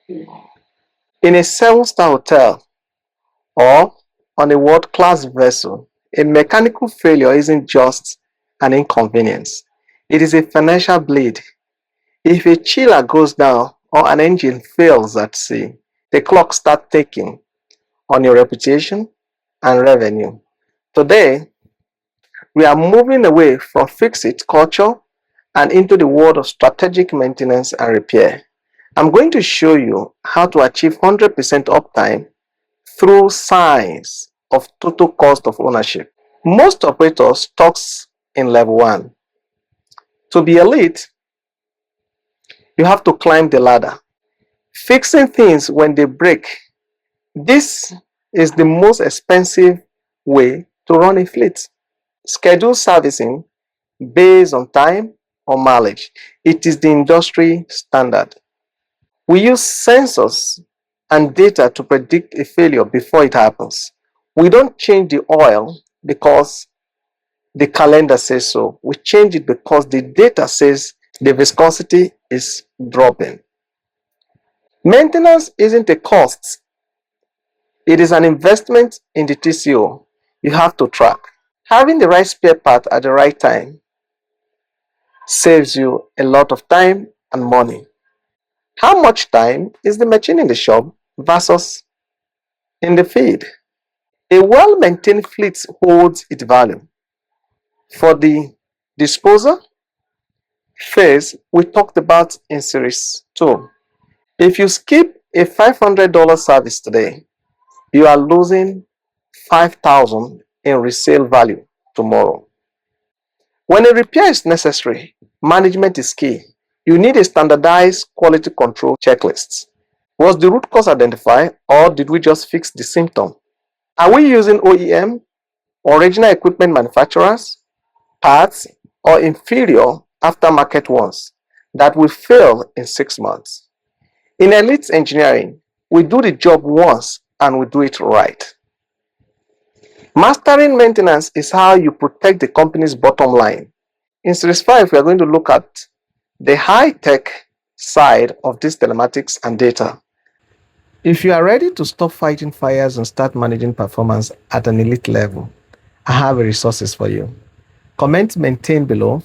In a 7-star hotel or on a world-class vessel, a mechanical failure isn't just an inconvenience. It is a financial bleed. If a chiller goes down or an engine fails at sea, the clock starts ticking on your reputation and revenue. Today, we are moving away from fix-it culture and into the world of strategic maintenance and repair. I'm going to show you how to achieve 100% uptime through science of total cost of ownership. Most operators start in level 1. To be elite, you have to climb the ladder. Fixing things when they break. This is the most expensive way to run a fleet. Schedule servicing based on time or mileage. It is the industry standard. We use sensors and data to predict a failure before it happens. We don't change the oil because the calendar says so. We change it because the data says the viscosity is dropping. Maintenance isn't a cost. It is an investment in the TCO you have to track. Having the right spare part at the right time saves you a lot of time and money. How much time is the machine in the shop versus in the field? A well-maintained fleet holds its value. For the disposal phase we talked about in series 2, if you skip a $500 service today, you are losing $5,000 in resale value tomorrow. When a repair is necessary, management is key. You need a standardized quality control checklist. Was the root cause identified, or did we just fix the symptom? Are we using OEM, original equipment manufacturers, parts, or inferior aftermarket ones that will fail in 6 months? In elite engineering, we do the job once and we do it right. Mastering maintenance is how you protect the company's bottom line. In series 5, we are going to look at the high-tech side of this telematics and data. If you are ready to stop fighting fires and start managing performance at an elite level, I have resources for you. Comment maintain below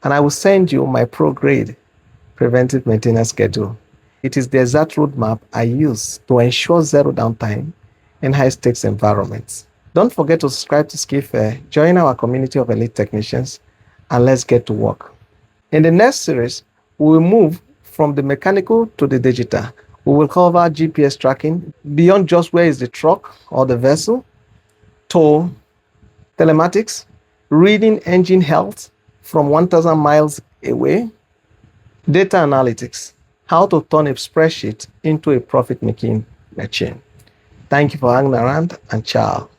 and I will send you my pro-grade preventive maintenance schedule. It is the exact roadmap I use to ensure zero downtime in high-stakes environments. Don't forget to subscribe to SkillSphere, join our community of elite technicians, and let's get to work. In the next series, we will move from the mechanical to the digital. We will cover GPS tracking beyond just where is the truck or the vessel, tow, telematics, reading engine health from 1,000 miles away, data analytics, how to turn a spreadsheet into a profit-making machine. Thank you for hanging around, and ciao.